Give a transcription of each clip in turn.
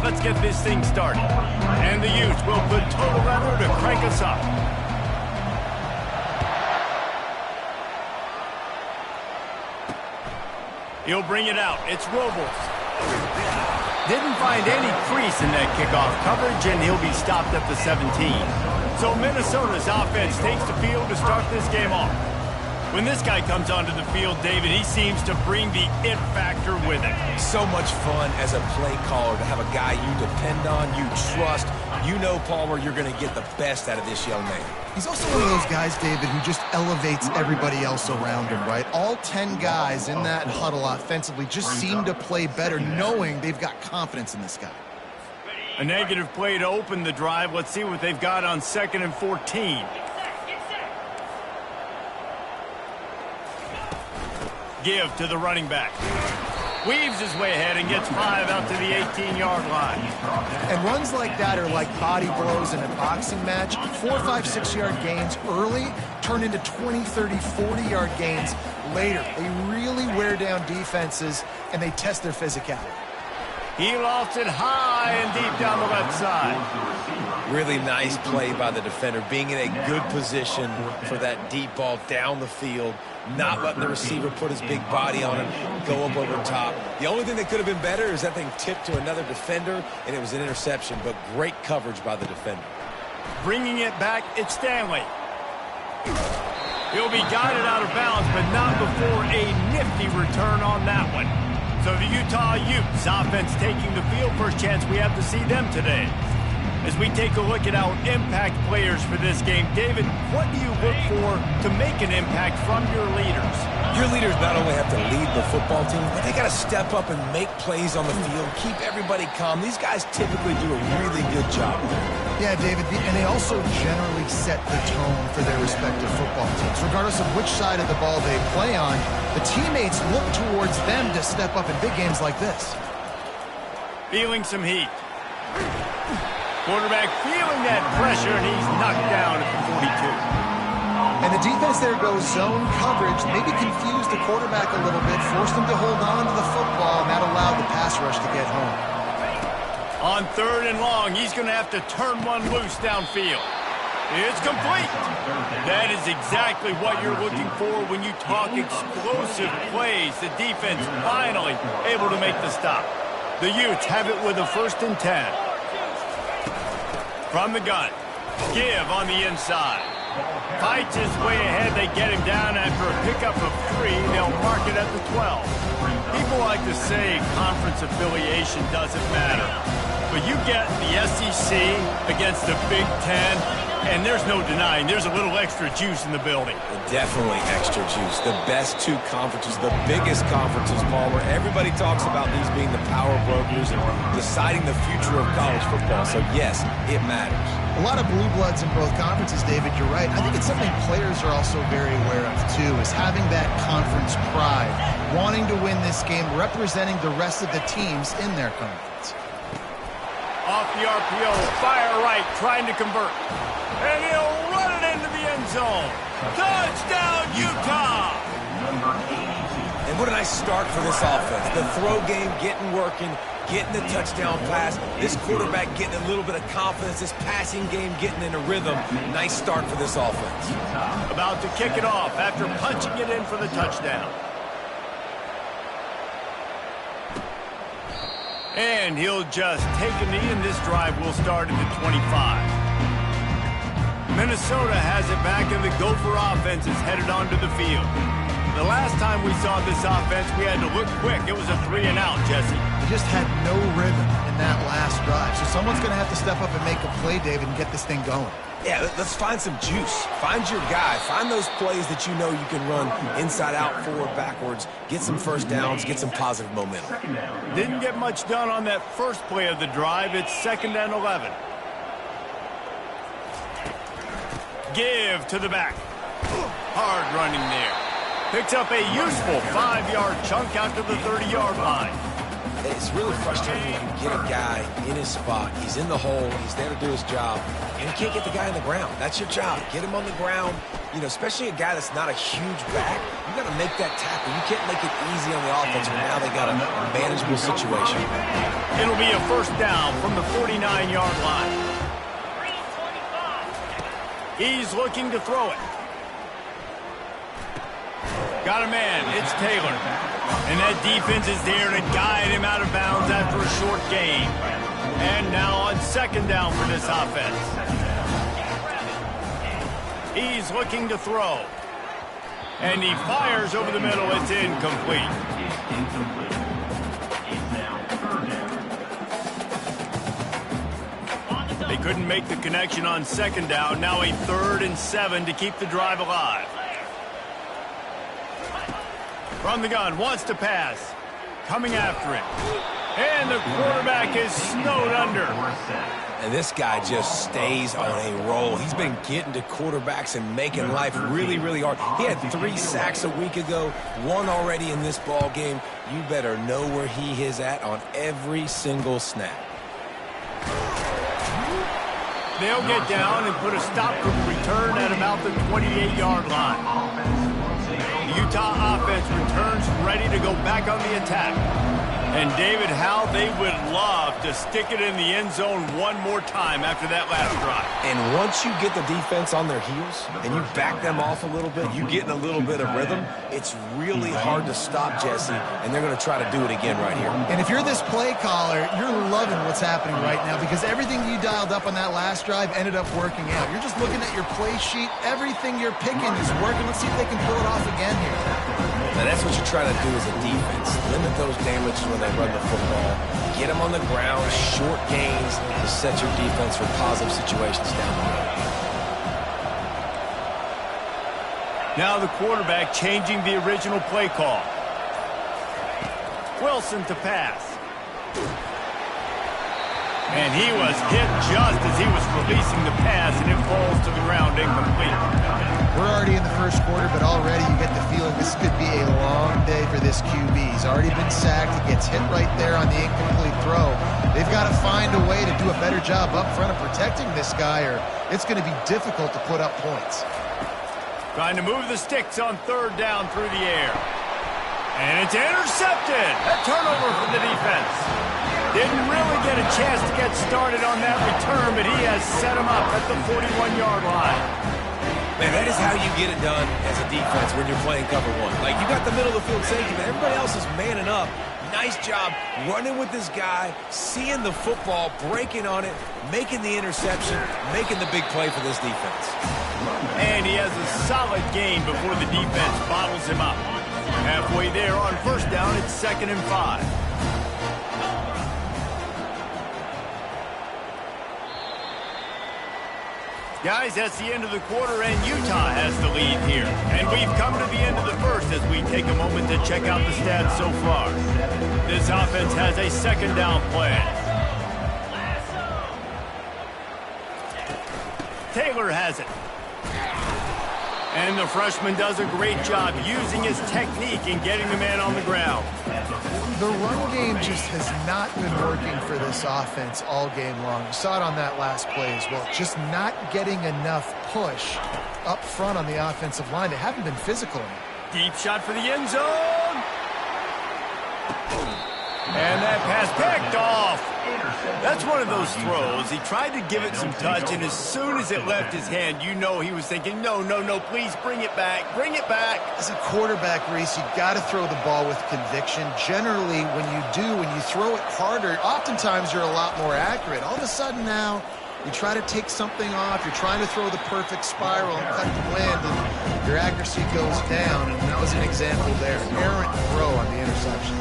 let's get this thing started. And the Utes will put total leather to crank us up. He'll bring it out. It's Robles. Didn't find any crease in that kickoff coverage, and he'll be stopped at the 17. So Minnesota's offense takes the field to start this game off. When this guy comes onto the field, David, he seems to bring the it factor with him. So much fun as a play caller to have a guy you depend on, you trust. You know, Palmer, you're going to get the best out of this young man. He's also one of those guys, David, who just elevates everybody else around him, right? All 10 guys in that huddle offensively just seem to play better knowing they've got confidence in this guy. A negative play to open the drive. Let's see what they've got on 2nd and 14. Give to the running back. Weaves his way ahead and gets 5 out to the 18-yard line. And runs like that are like body blows in a boxing match. 4, 5, 6-yard gains early turn into 20, 30, 40-yard gains later. They really wear down defenses, and they test their physicality. He lofts it high and deep down the left side. Really nice play by the defender, being in a good position for that deep ball down the field, not letting the receiver put his big body on it, go up over top. The only thing that could have been better is that thing tipped to another defender, and it was an interception, but great coverage by the defender. Bringing it back, it's Stanley. He'll be guided out of bounds, but not before a nifty return on that one. So the Utah Utes offense taking the field. First chance we have to see them today. As we take a look at our impact players for this game, David, what do you look for to make an impact from your leaders? Your leaders not only have to lead the football team, but they got to step up and make plays on the field, keep everybody calm. These guys typically do a really good job. Yeah, David, and they also generally set the tone for their respective football teams. Regardless of which side of the ball they play on, the teammates look towards them to step up in big games like this. Feeling some heat. Quarterback feeling that pressure, and he's knocked down at the 42. And the defense there goes zone coverage, maybe confused the quarterback a little bit, forced him to hold on to the football, and that allowed the pass rush to get home. On 3rd and long, he's going to have to turn one loose downfield. It's complete. That is exactly what you're looking for when you talk explosive plays. The defense finally able to make the stop. The Utes have it with a 1st and 10. From the gun, give on the inside. Fights his way ahead. They get him down after a pickup of 3. They'll mark it at the 12. People like to say conference affiliation doesn't matter. But you get the SEC against the Big Ten, and there's no denying there's a little extra juice in the building. Definitely extra juice. The best 2 conferences, the biggest conferences, Paul, where everybody talks about these being the power brokers and deciding the future of college football. So, yes, it matters. A lot of blue bloods in both conferences, David, you're right. I think it's something players are also very aware of, too, is having that conference pride, wanting to win this game, representing the rest of the teams in their conference. Off the RPO, fire right, trying to convert. And he'll run it into the end zone. Touchdown, Utah! And what a nice start for this offense. The throw game getting working, getting the touchdown pass. This quarterback getting a little bit of confidence. This passing game getting in a rhythm. Nice start for this offense. About to kick it off after punching it in for the touchdown. And he'll just take a knee, and this drive will start at the 25. Minnesota has it back, and the Gopher offense is headed onto the field. The last time we saw this offense, we had to look quick. It was a 3-and-out, Jesse. They just had no rhythm in that last drive. So someone's going to have to step up and make a play, David, and get this thing going. Yeah, let's find some juice. Find your guy. Find those plays that you know you can run inside out, forward, backwards. Get some first downs. Get some positive momentum. Didn't get much done on that first play of the drive. It's 2nd and 11. Give to the back. Hard running there. Picks up a useful 5-yard chunk out to the 30-yard line. It's really frustrating when you get a guy in his spot. He's in the hole. He's there to do his job. And you can't get the guy on the ground. That's your job. Get him on the ground. You know, especially a guy that's not a huge back. You got to make that tackle. You can't make it easy on the offense when now they got a manageable situation. It'll be a first down from the 49-yard line. He's looking to throw it. Got a man. It's Taylor. And that defense is there to guide him out of bounds after a short gain. And now on second down for this offense. He's looking to throw. And he fires over the middle. It's incomplete. They couldn't make the connection on second down. Now a 3rd and 7 to keep the drive alive. From the gun, wants to pass. Coming after it. And the quarterback is snowed under. And this guy just stays on a roll. He's been getting to quarterbacks and making life really, really hard. He had 3 sacks a week ago, 1 already in this ball game. You better know where he is at on every single snap. They'll get down and put a stop to the return at about the 28-yard line. The Utah offense returns ready to go back on the attack. And David, how they would love to stick it in the end zone one more time after that last drive. And once you get the defense on their heels and you back them off a little bit, you get in a little bit of rhythm, it's really hard to stop Jesse, and they're going to try to do it again right here. And if you're this play caller, you're loving what's happening right now because everything you dialed up on that last drive ended up working out. You're just looking at your play sheet. Everything you're picking is working. Let's see if they can pull it off again here. Now that's what you're trying to do as a defense. Limit those damages when they run the football. Get them on the ground, short gains to set your defense for positive situations down the road. Now the quarterback changing the original play call. Wilson to pass. And he was hit just as he was releasing the pass, and it falls to the ground incomplete. We're already in the first quarter, but already you get the feeling this could be a long day for this QB. He's already been sacked. He gets hit right there on the incomplete throw. They've got to find a way to do a better job up front of protecting this guy, or it's going to be difficult to put up points. Trying to move the sticks on 3rd down through the air. And it's intercepted. A turnover for the defense. Didn't really get a chance to get started on that return, but he has set him up at the 41-yard line. Man, that is how you get it done as a defense when you're playing cover 1. Like, you got the middle of the field safety, but everybody else is manning up. Nice job running with this guy, seeing the football, breaking on it, making the interception, making the big play for this defense. And he has a solid gain before the defense bottles him up. Halfway there on first down, it's 2nd and 5. Guys, that's the end of the quarter, and Utah has the lead here. And we've come to the end of the first as we take a moment to check out the stats so far. This offense has a 2nd down play. Taylor has it. And the freshman does a great job using his technique and getting the man on the ground. The run game just has not been working for this offense all game long. You saw it on that last play as well. Just not getting enough push up front on the offensive line. They haven't been physical enough. Deep shot for the end zone. And that pass picked off. That's one of those throws. He tried to give it some touch, and as soon as it left his hand, you know he was thinking, no, no, no, please bring it back, bring it back. As a quarterback, Reese, you got to throw the ball with conviction. Generally, when you do, when you throw it harder, oftentimes you're a lot more accurate. All of a sudden now, you try to take something off, you're trying to throw the perfect spiral and cut the wind, and your accuracy goes down, and that was an example there. Errant throw on the interception.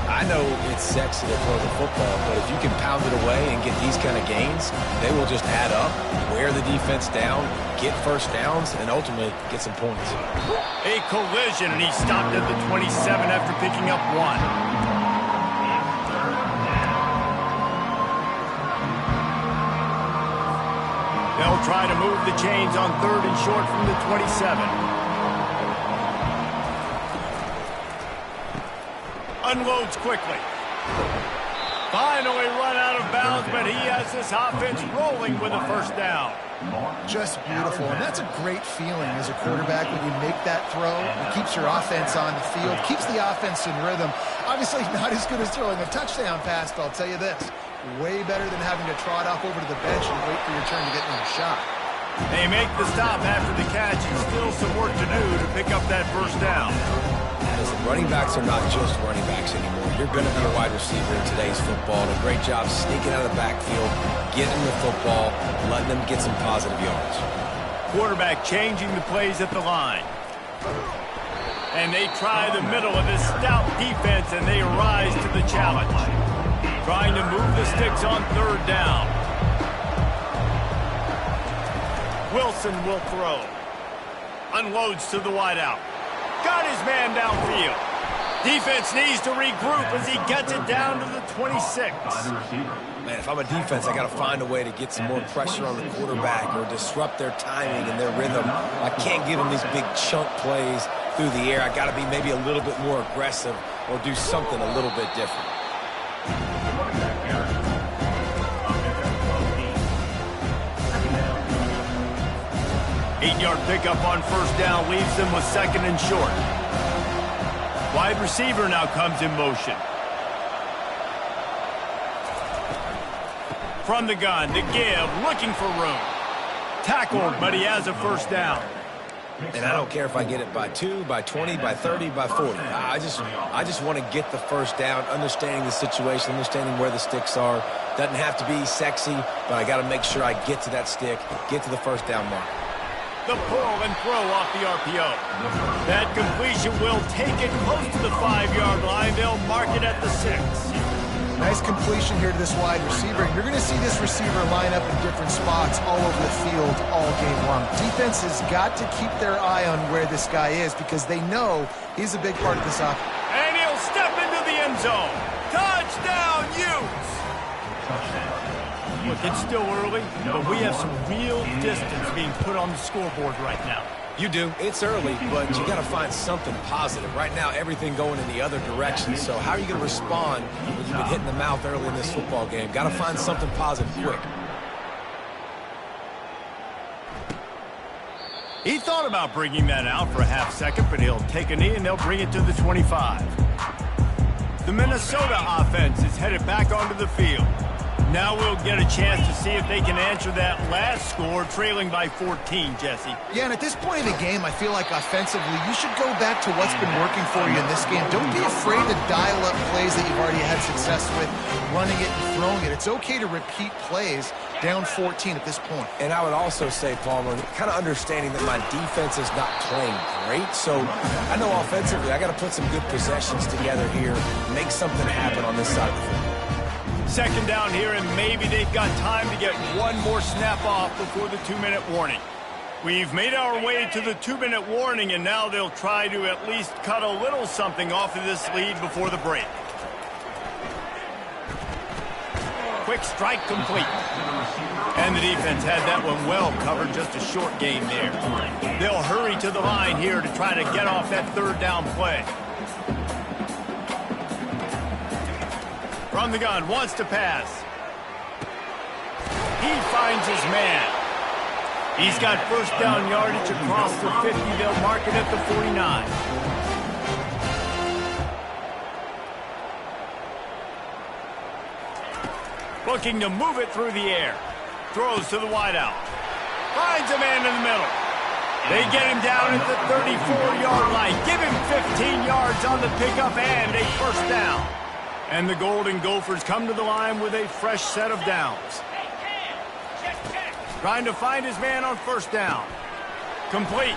I know it's sexy to throw the football, but if you can pound it away and get these kind of gains, they will just add up, wear the defense down, get first downs, and ultimately get some points. A collision, and he stopped at the 27 after picking up 1. They'll try to move the chains on 3rd and short from the 27. Unloads quickly. Finally run out of bounds, but he has this offense rolling with a first down. Just beautiful, and that's a great feeling as a quarterback when you make that throw. It keeps your offense on the field, keeps the offense in rhythm. Obviously not as good as throwing a touchdown pass, but I'll tell you this, way better than having to trot off over to the bench and wait for your turn to get another shot. They make the stop after the catch, and still some work to do to pick up that first down. Listen, running backs are not just running backs anymore. You're going to be a wide receiver in today's football. And a great job sneaking out of the backfield, getting the football, letting them get some positive yards. Quarterback changing the plays at the line. And they try the middle of this stout defense, and they rise to the challenge. Trying to move the sticks on third down. Wilson will throw. Unloads to the wideout. Got his man downfield. Defense needs to regroup as he gets it down to the 26. Man, if I'm a defense, I got to find a way to get some more pressure on the quarterback or disrupt their timing and their rhythm. I can't give them these big chunk plays through the air. I got to be maybe a little bit more aggressive or do something a little bit different. Eight-yard pickup on first down leaves them with second and short. Wide receiver now comes in motion. From the gun, to give, looking for room. Tackled, but he has a first down. And I don't care if I get it by 2, by 20, by 30, by 40. I just want to get the first down, understanding the situation, understanding where the sticks are. Doesn't have to be sexy, but I got to make sure I get to that stick, get to the first down mark. The pull and throw off the RPO. That completion will take it close to the 5-yard line. They'll mark it at the 6. Nice completion here to this wide receiver. You're going to see this receiver line up in different spots all over the field all game long. Defense has got to keep their eye on where this guy is because they know he's a big part of this offense. And he'll step into the end zone. Touchdown, Utes! Look, it's still early, but we have some real distance being put on the scoreboard right now. You do. It's early, but you got to find something positive. Right now, everything going in the other direction. So how are you going to respond when you've been hit in the mouth early in this football game? Got to find something positive quick. He thought about bringing that out for a half second, but he'll take a knee and they'll bring it to the 25. The Minnesota offense is headed back onto the field. Now we'll get a chance to see if they can answer that last score, trailing by 14, Jesse. Yeah, and at this point in the game, I feel like offensively, you should go back to what's been working for you in this game. Don't be afraid to dial up plays that you've already had success with, running it and throwing it. It's okay to repeat plays down 14 at this point. And I would also say, Palmer, kind of understanding that my defense is not playing great. So I know offensively, I got to put some good possessions together here, make something happen on this side of the football. Second down here, and maybe they've got time to get one more snap off before the 2-minute warning. We've made our way to the 2-minute warning, and now they'll try to at least cut a little something off of this lead before the break. Quick strike complete. And the defense had that one well covered, just a short gain there. They'll hurry to the line here to try to get off that third down play. From the gun, wants to pass. He finds his man. He's got first down yardage across the 50. They'll mark it at the 49. Looking to move it through the air. Throws to the wideout. Finds a man in the middle. They get him down at the 34-yard line. Give him 15 yards on the pickup and a first down. And the Golden Gophers come to the line with a fresh set of downs. Trying to find his man on first down. Complete.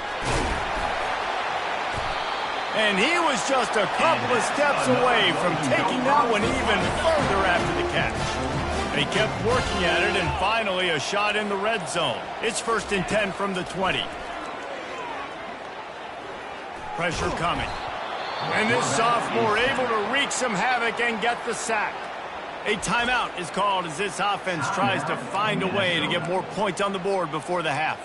And he was just a couple of steps away from taking that one even further after the catch. They kept working at it, and finally a shot in the red zone. It's 1st and 10 from the 20. Pressure coming. And this sophomore able to wreak some havoc and get the sack. A timeout is called as this offense tries to find a way to get more points on the board before the half.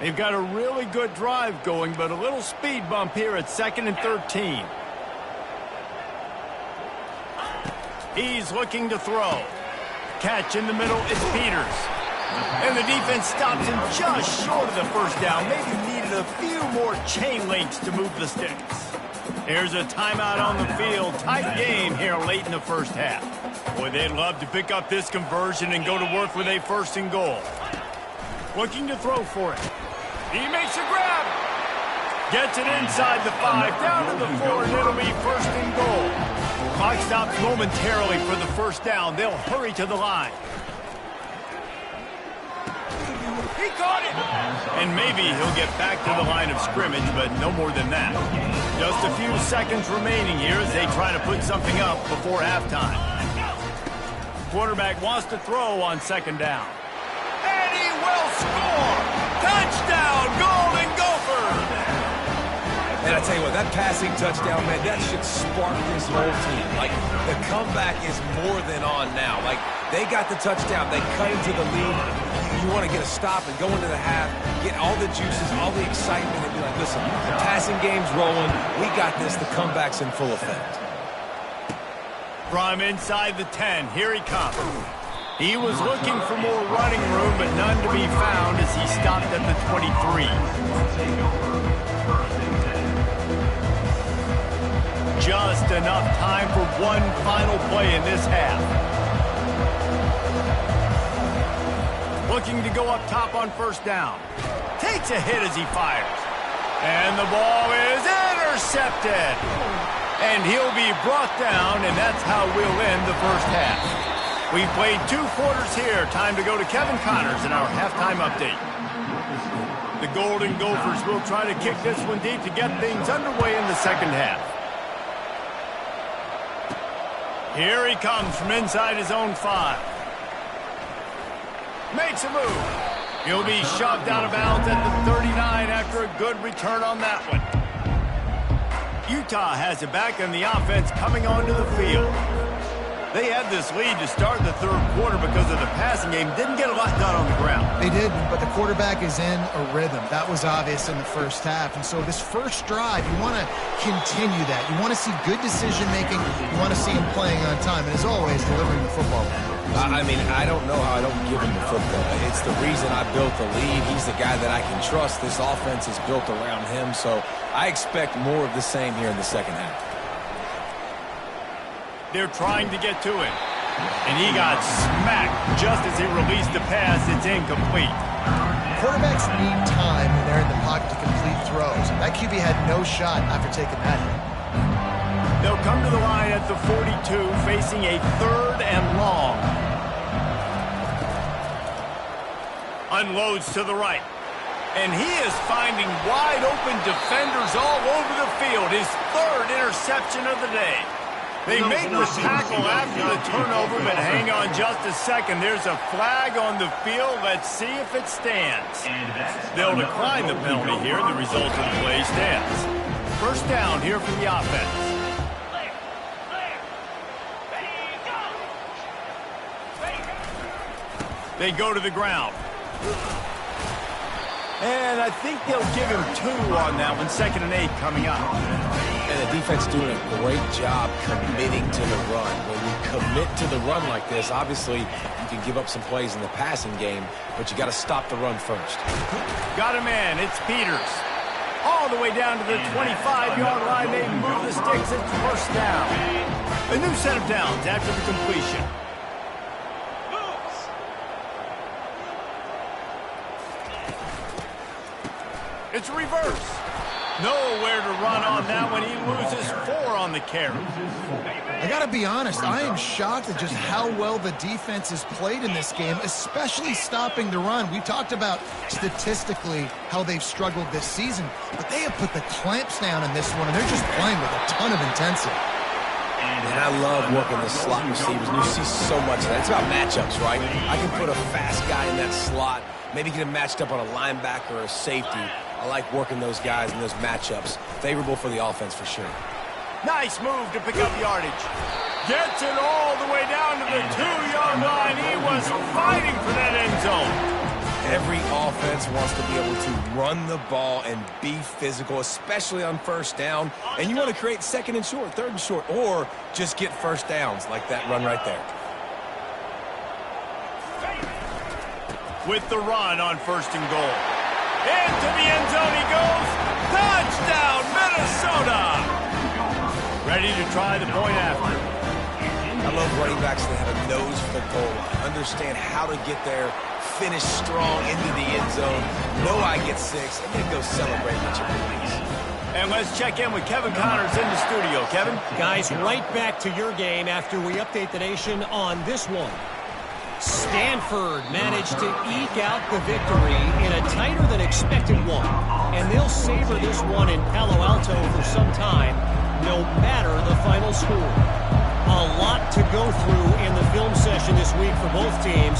They've got a really good drive going, but a little speed bump here at 2nd and 13. He's looking to throw. Catch in the middle, it's Peters. And the defense stops him just short of the first down. Maybe needed a few more chain links to move the sticks. Here's a timeout on the field. Tight game here late in the first half. Boy, they'd love to pick up this conversion and go to work with a 1st and goal. Looking to throw for it. He makes a grab. Gets it inside the 5, down to the 4, and it'll be 1st and goal. Clock stops momentarily for the first down. They'll hurry to the line. He caught it! And maybe he'll get back to the line of scrimmage, but no more than that. Just a few seconds remaining here as they try to put something up before halftime. Quarterback wants to throw on 2nd down. And he will score! Touchdown, Golden Gophers! And I tell you what, that passing touchdown, man, that should spark this whole team. Like, the comeback is more than on now. Like, they got the touchdown. They cut into the lead. You want to get a stop and go into the half, get all the juices, all the excitement, and be like, listen, the passing game's rolling. We got this. The comeback's in full effect. From inside the 10, here he comes. He was looking for more running room, but none to be found as he stopped at the 23. Just enough time for one final play in this half. Looking to go up top on 1st down. Takes a hit as he fires. And the ball is intercepted. And he'll be brought down, and that's how we'll end the first half. We've played 2 quarters here. Time to go to Kevin Connors in our halftime update. The Golden Gophers will try to kick this one deep to get things underway in the 2nd half. Here he comes from inside his own 5. Makes a move. He'll be shoved out of bounds at the 39 after a good return on that one. Utah has it back, and the offense coming onto the field. They had this lead to start the 3rd quarter because of the passing game. Didn't get a lot done on the ground. They didn't, but the quarterback is in a rhythm. That was obvious in the first half. And so this first drive, you want to continue that. You want to see good decision-making. You want to see him playing on time. And as always, delivering the football. I mean, I don't know how I don't give him the football. It's the reason I built the lead. He's the guy that I can trust. This offense is built around him. So I expect more of the same here in the 2nd half. They're trying to get to him. And he got smacked just as he released the pass. It's incomplete. Quarterbacks need time when they're in the pocket to complete throws. That QB had no shot after taking that hit. They'll come to the line at the 42, facing a 3rd and long. Unloads to the right. And he is finding wide open defenders all over the field. His 3rd interception of the day. They make the tackle after the turnover, but hang on just a second. There's a flag on the field. Let's see if it stands. They'll decline the penalty here. The result of the play stands. 1st down here for the offense. They go to the ground. And I think they'll give him 2 on that one. 2nd and 8 coming up. And the defense doing a great job committing to the run. When you commit to the run like this, obviously you can give up some plays in the passing game, but you got to stop the run first. Got a man. It's Peters. All the way down to the 25-yard line. They move the sticks. It's 1st down. A new set of downs after the completion. It's a reverse. Nowhere to run on that one. He loses 4 on the carry. I got to be honest, I am shocked at just how well the defense has played in this game, especially stopping the run. We talked about statistically how they've struggled this season, but they have put the clamps down in this one, and they're just playing with a ton of intensity. And I love working the slot receivers, and you see so much of that. It's about matchups, right? I can put a fast guy in that slot, maybe get him matched up on a linebacker or a safety. I like working those guys in those matchups. Favorable for the offense for sure. Nice move to pick up yardage. Gets it all the way down to the 2-yard line. He was fighting for that end zone. Every offense wants to be able to run the ball and be physical, especially on first down. And you want to create second and short, third and short, or just get first downs like that run right there. With the run on first and goal. Into the end zone he goes. Touchdown, Minnesota! Ready to try the point after. I love running backs that have a nose for the goal line. Understand how to get there, finish strong into the end zone, know I get 6, and then go celebrate with your boys. And let's check in with Kevin Connors in the studio. Kevin? Guys, right back to your game after we update the nation on this one. Stanford managed to eke out the victory in a tighter than expected one. And they'll savor this one in Palo Alto for some time, no matter the final score. A lot to go through in the film session this week for both teams.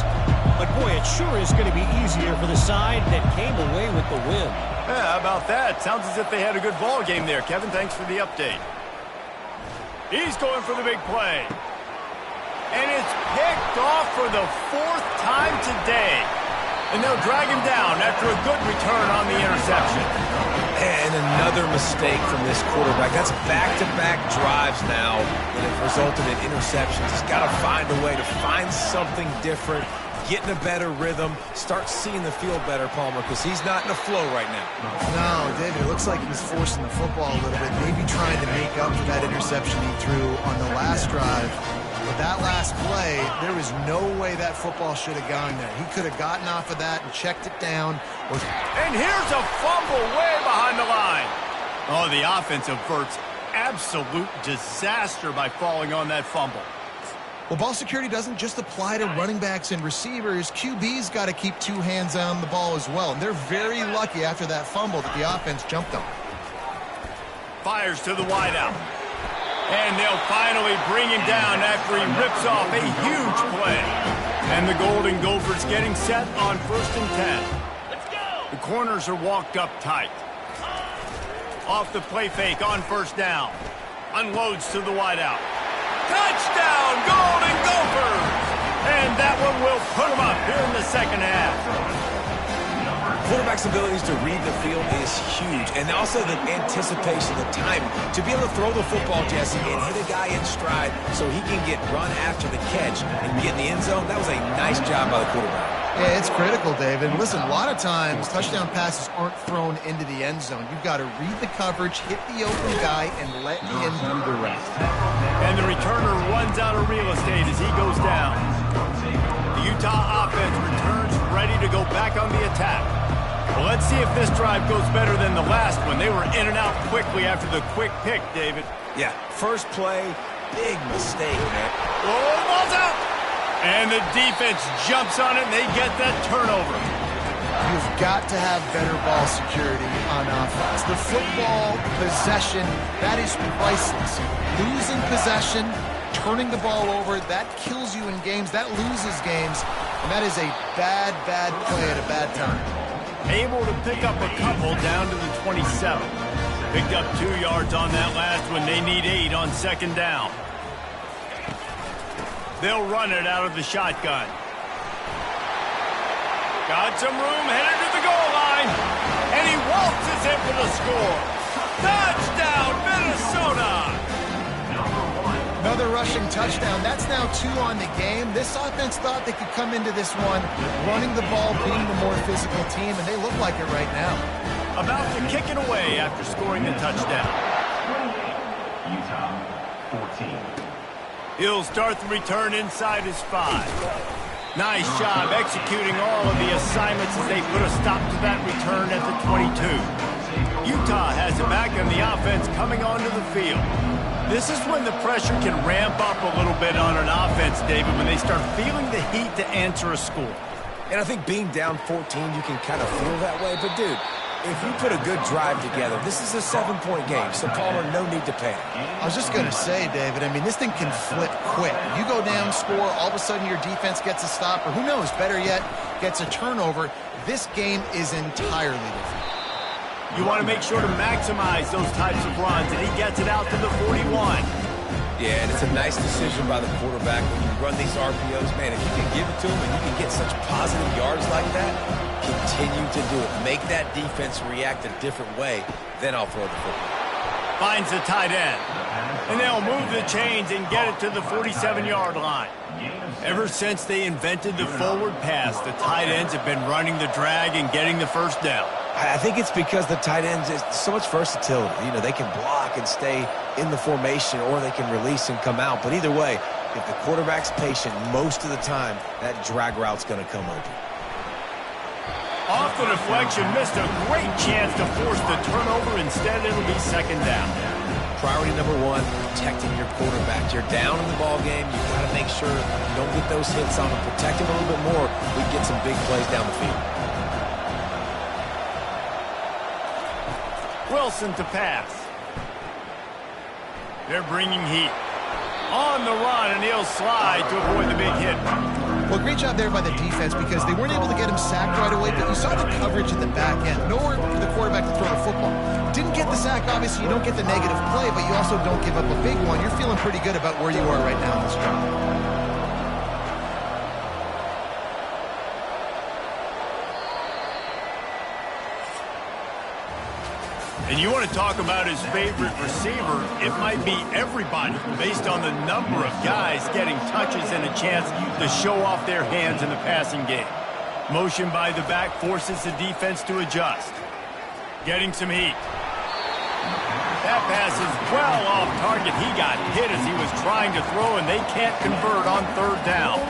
But boy, it sure is going to be easier for the side that came away with the win. Yeah, how about that? Sounds as if they had a good ball game there. Kevin, thanks for the update. He's going for the big play. And it's picked off for the 4th time today. And they'll drag him down after a good return on the interception. And another mistake from this quarterback. That's back-to-back drives now that have resulted in interceptions. He's got to find a way to find something different, get in a better rhythm, start seeing the field better, Palmer, because he's not in a flow right now. No, David, it looks like he's forcing the football a little bit, maybe trying to make up for that interception he threw on the last drive. But that last play, there was no way that football should have gone there. He could have gotten off of that and checked it down. And here's a fumble way behind the line. Oh, the offense averts absolute disaster by falling on that fumble. Well, ball security doesn't just apply to running backs and receivers. QB's got to keep 2 hands on the ball as well. And they're very lucky after that fumble that the offense jumped on. Fires to the wideout. And they'll finally bring him down after he rips off a huge play. And the Golden Gophers getting set on 1st and 10. Let's go. The corners are walked up tight. Off the play fake on 1st down. Unloads to the wideout. Touchdown, Golden Gophers! And that one will put them up here in the second half. Quarterback's abilities to read the field is huge, and also the anticipation, the time to be able to throw the football, Jesse, and hit a guy in stride so he can get run after the catch and get in the end zone. That was a nice job by the quarterback. Yeah, it's critical, David. Listen, a lot of times touchdown passes aren't thrown into the end zone. You've got to read the coverage, hit the open guy, and let him do the rest. And the returner runs out of real estate as he goes down. The Utah offense returns ready to go back on the attack. Well, let's see if this drive goes better than the last one. They were in and out quickly after the quick pick, David. Yeah, first play, big mistake, man. Oh, the ball's out! And the defense jumps on it, and they get that turnover. You've got to have better ball security on offense. The football possession, that is priceless. Losing possession, turning the ball over, that kills you in games. That loses games. And that is a bad, bad play at a bad time. Able to pick up a couple down to the 27. Picked up 2 yards on that last one. They need 8 on 2nd down. They'll run it out of the shotgun. Got some room, headed to the goal line. And he waltzes in for the score. Touchdown, Minnesota! Another rushing touchdown. That's now 2 on the game. This offense thought they could come into this one running the ball, being the more physical team, and they look like it right now. About to kick it away after scoring the touchdown. Utah, 14. He'll start the return inside his 5. Nice job executing all of the assignments as they put a stop to that return at the 22. Utah has it back on the offense coming onto the field. This is when the pressure can ramp up a little bit on an offense, David, when they start feeling the heat to answer a score. And I think being down 14, you can kind of feel that way. But, dude, if you put a good drive together, this is a 7-point game, so Palmer, no need to panic. I was just going to say, David, I mean, this thing can flip quick. You go down, score, all of a sudden your defense gets a stop, or who knows, better yet, gets a turnover. This game is entirely different. You want to make sure to maximize those types of runs, and he gets it out to the 41. Yeah, and it's a nice decision by the quarterback when you run these RPOs. Man, if you can give it to him and you can get such positive yards like that, continue to do it. Make that defense react a different way, then I'll throw the football. Finds the tight end. And they'll move the chains and get it to the 47-yard line. Ever since they invented the forward pass, the tight ends have been running the drag and getting the first down. I think it's because the tight ends is so much versatility. You know, they can block and stay in the formation, or they can release and come out. But either way, if the quarterback's patient, most of the time, that drag route's going to come open. Off the deflection, missed a great chance to force the turnover. Instead, it'll be second down. Priority number one, protecting your quarterback. You're down in the ball game. You've got to make sure you don't get those hits on him. Protect him a little bit more. We can get some big plays down the field. Wilson to pass. They're bringing heat. On the run, and he'll slide to avoid the big hit. Well, great job there by the defense because they weren't able to get him sacked right away, but you saw the coverage in the back end. Nowhere for the quarterback to throw the football. Didn't get the sack, obviously. You don't get the negative play, but you also don't give up a big one. You're feeling pretty good about where you are right now in this drive. And you want to talk about his favorite receiver, it might be everybody based on the number of guys getting touches and a chance to show off their hands in the passing game. Motion by the back forces the defense to adjust. Getting some heat. That pass is well off target. He got hit as he was trying to throw, and they can't convert on third down.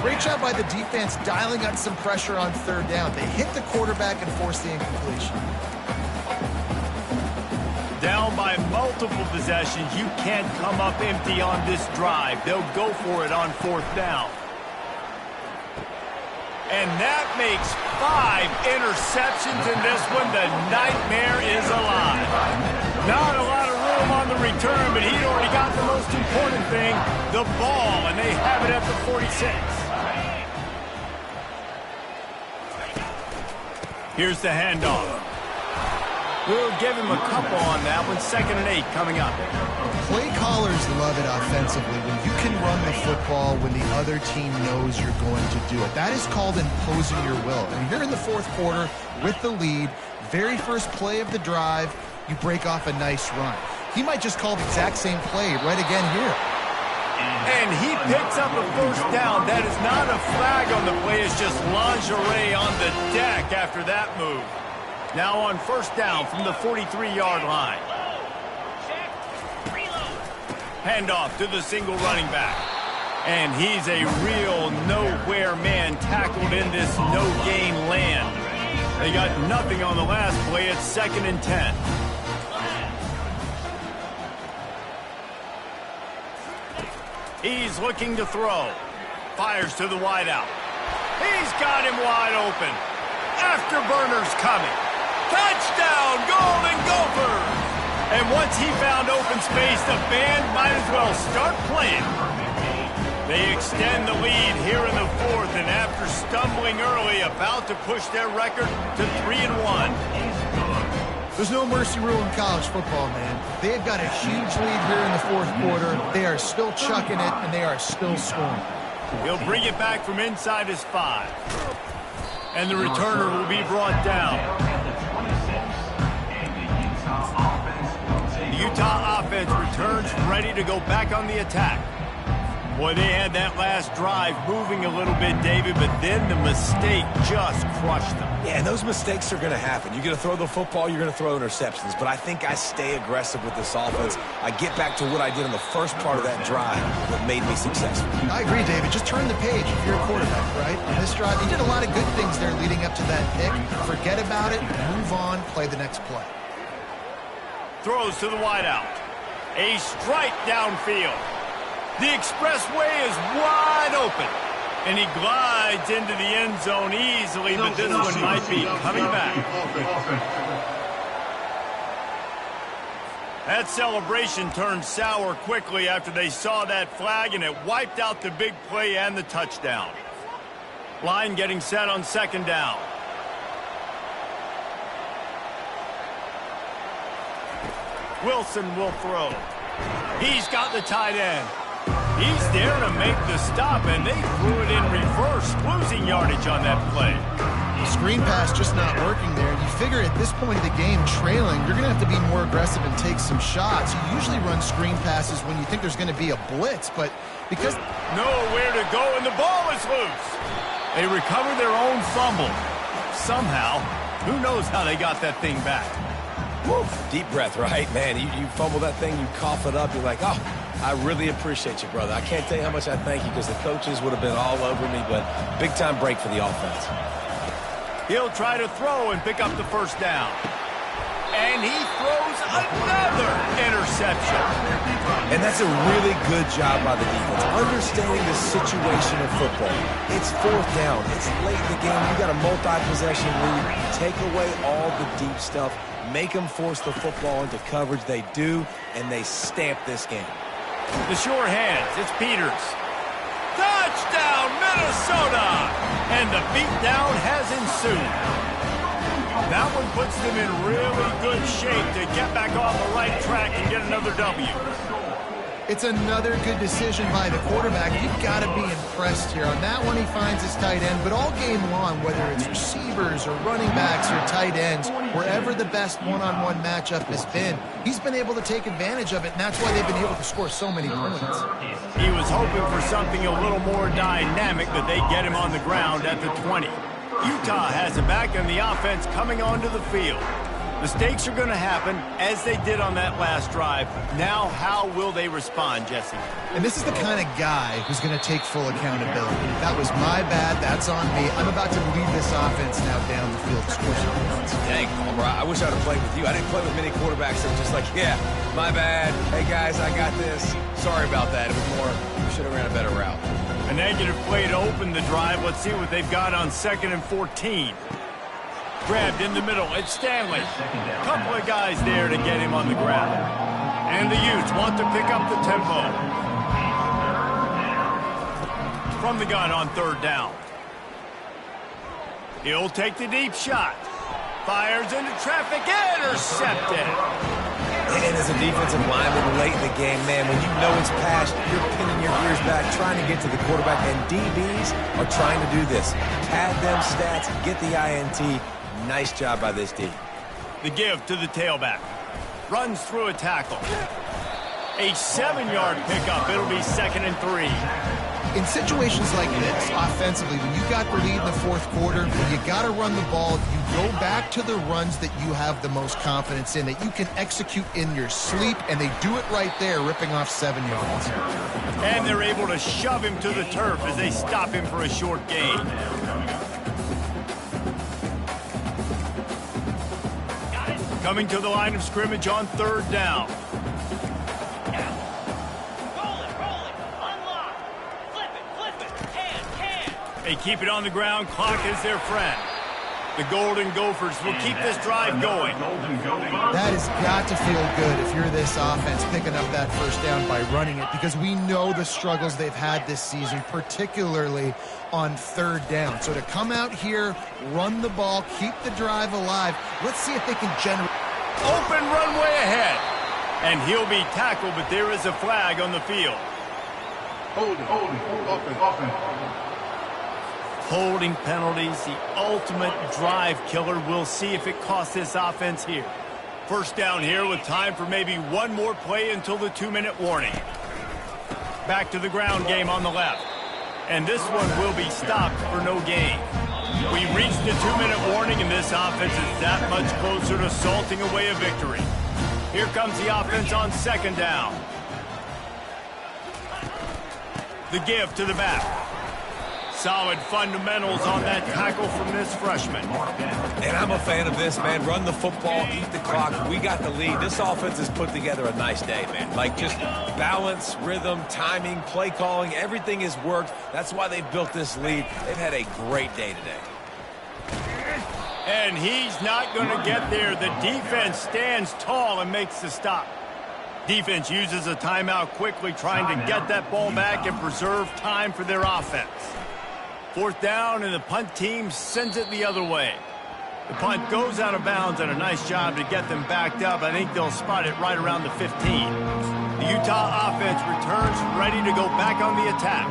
Great job by the defense dialing up some pressure on third down. They hit the quarterback and forced the incompletion. Down by multiple possessions, you can't come up empty on this drive. They'll go for it on fourth down. And that makes 5 interceptions in this one. The nightmare is alive. Not a lot of room on the return, but he'd already got the most important thing, the ball, and they have it at the 46. Here's the handoff. We'll give him a couple on that one. 2nd and 8 coming up. Play callers love it offensively when you can run the football when the other team knows you're going to do it. That is called imposing your will. And here in the fourth quarter with the lead, very first play of the drive, you break off a nice run. He might just call the exact same play right again here. And he picks up a first down. That is not a flag on the play. It's just lingerie on the deck after that move. Now on first down from the 43-yard line. Handoff to the single running back. And he's a real nowhere man tackled in this no-gain land. They got nothing on the last play. It's 2nd and 10. He's looking to throw. Fires to the wideout. He's got him wide open. Afterburner's coming. Touchdown, Golden Gophers! And once he found open space, the band might as well start playing. They extend the lead here in the fourth, and after stumbling early, about to push their record to 3-1. There's no mercy rule in college football, man. They've got a huge lead here in the fourth quarter. They are still chucking it, and they are still scoring. He'll bring it back from inside his 5. And the returner will be brought down. The Utah offense returns ready to go back on the attack. Boy, they had that last drive moving a little bit, David, but then the mistake just crushed them. Yeah, and those mistakes are going to happen. You're going to throw the football, you're going to throw interceptions. But I think I stay aggressive with this offense. I get back to what I did in the first part of that drive that made me successful. I agree, David. Just turn the page if you're a quarterback, right? On this drive, you did a lot of good things there leading up to that pick. Forget about it, move on, play the next play. Throws to the wideout. A strike downfield. The expressway is wide open. And he glides into the end zone easily, but this one might be coming back. That celebration turned sour quickly after they saw that flag, and it wiped out the big play and the touchdown. Line getting set on 2nd down. Wilson will throw. He's got the tight end. He's there to make the stop, and they threw it in reverse, losing yardage on that play. The screen pass just not working there. You figure at this point of the game, trailing, you're going to have to be more aggressive and take some shots. You usually run screen passes when you think there's going to be a blitz, but because... Nowhere to go, and the ball is loose. They recover their own fumble. Somehow, who knows how they got that thing back. Woo. Deep breath, right? Man, you fumble that thing, you cough it up, you're like, oh, I really appreciate you, brother. I can't tell you how much I thank you because the coaches would have been all over me, but big-time break for the offense. He'll try to throw and pick up the first down. And he throws another interception. And that's a really good job by the defense, understanding the situation of football. It's fourth down. It's late in the game. You got a multi-possession lead. Take away all the deep stuff. Make them force the football into coverage. They do, and they stamp this game. The sure hands. It's Peters. Touchdown, Minnesota! And the beatdown has ensued. That one puts them in really good shape to get back on the right track and get another W. It's another good decision by the quarterback. You've got to be impressed here. On that one, he finds his tight end, but all game long, whether it's receivers or running backs or tight ends, wherever the best one-on-one matchup has been, he's been able to take advantage of it, and that's why they've been able to score so many points. He was hoping for something a little more dynamic, but they get him on the ground at the 20. Utah has it back, and the offense coming onto the field. Mistakes are going to happen, as they did on that last drive. Now, how will they respond, Jesse? And this is the kind of guy who's going to take full accountability. That was my bad. That's on me. I'm about to lead this offense now down the field to score some points. Dang, Palmer, I wish I would have played with you. I didn't play with many quarterbacks that were just like, yeah, my bad. Hey, guys, I got this. Sorry about that. It was more, we should have ran a better route. A negative play to open the drive. Let's see what they've got on 2nd and 14. Grabbed in the middle. It's Stanley. A couple of guys there to get him on the ground. And the Utes want to pick up the tempo. From the gun on 3rd down. He'll take the deep shot. Fires into traffic. Intercepted. And as a defensive lineman late in the game, man, when you know it's past, you're pinning your ears back, trying to get to the quarterback, and DBs are trying to do this. Pad them stats, get the INT. Nice job by this D. The give to the tailback. Runs through a tackle. A 7-yard pickup. It'll be 2nd and 3. In situations like this, offensively, when you got the lead in the 4th quarter, when you got to run the ball, you go back to the runs that you have the most confidence in, that you can execute in your sleep, and they do it right there, ripping off 7 yards. And they're able to shove him to the turf as they stop him for a short gain. Coming to the line of scrimmage on 3rd down. They keep it on the ground. Clock is their friend. The Golden Gophers will keep this drive going. That has got to feel good if you're this offense picking up that first down by running it, because we know the struggles they've had this season, particularly on 3rd down. So to come out here, run the ball, keep the drive alive, let's see if they can generate. Open runway ahead. And he'll be tackled, but there is a flag on the field. Holding penalties, the ultimate drive killer. We'll see if it costs this offense here. First down here with time for maybe one more play until the 2-minute warning. Back to the ground game on the left. And this one will be stopped for no gain. We reached the 2-minute warning, and this offense is that much closer to salting away a victory. Here comes the offense on 2nd down. The give to the back. Solid fundamentals on that tackle from this freshman. And I'm a fan of this, man. Run the football, eat the clock. We got the lead. This offense has put together a nice day, man. Like, just balance, rhythm, timing, play calling, everything has worked. That's why they've built this lead. They've had a great day today. And he's not going to get there. The defense stands tall and makes the stop. Defense uses a timeout quickly, trying to get that ball back and preserve time for their offense. 4th down, and the punt team sends it the other way. The punt goes out of bounds, and a nice job to get them backed up. I think they'll spot it right around the 15. The Utah offense returns ready to go back on the attack.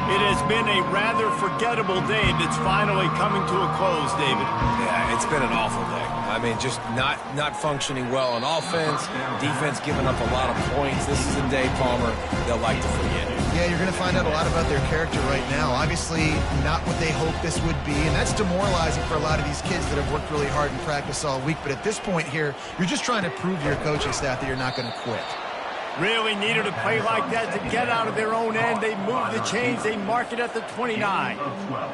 It has been a rather forgettable day that's finally coming to a close, David. Yeah, it's been an awful day. I mean, just not functioning well on offense, defense giving up a lot of points. This is a day, Palmer, they'll like to forget. Yeah, you're going to find out a lot about their character right now. Obviously, not what they hoped this would be, and that's demoralizing for a lot of these kids that have worked really hard in practice all week. But at this point here, you're just trying to prove to your coaching staff that you're not going to quit. Really needed a play like that to get out of their own end. They move the chains. They mark it at the 29.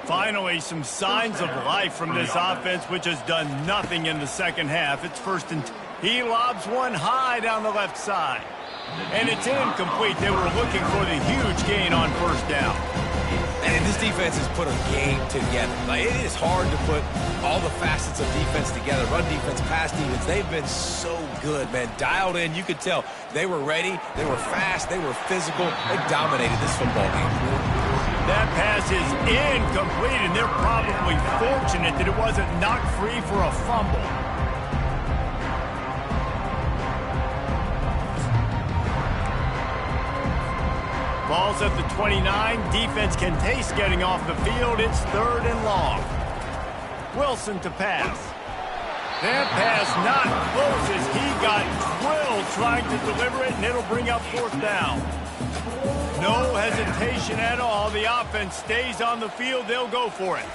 Finally, some signs of life from this offense, which has done nothing in the second half. It's first and he lobs one high down the left side. And it's incomplete. They were looking for the huge gain on first down. And this defense has put a game together. Like, it is hard to put all the facets of defense together. Run defense, pass defense. They've been so good, man. Dialed in. You could tell they were ready. They were fast. They were physical. They dominated this football game. That pass is incomplete, and they're probably fortunate that it wasn't knocked free for a fumble. Ball's at the 29. Defense can taste getting off the field. It's 3rd and long. Wilson to pass. That pass not close as he got drilled trying to deliver it, and it'll bring up 4th down. No hesitation at all. The offense stays on the field. They'll go for it.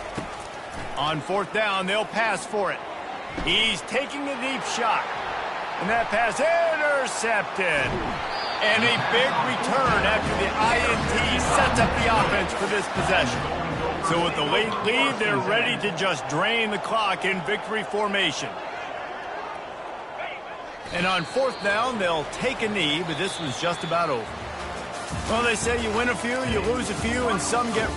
On 4th down, they'll pass for it. He's taking a deep shot. And that pass intercepted. And a big return after the INT sets up the offense for this possession. So with the late lead, they're ready to just drain the clock in victory formation. And on 4th down, they'll take a knee, but this was just about over. Well, they say you win a few, you lose a few, and some get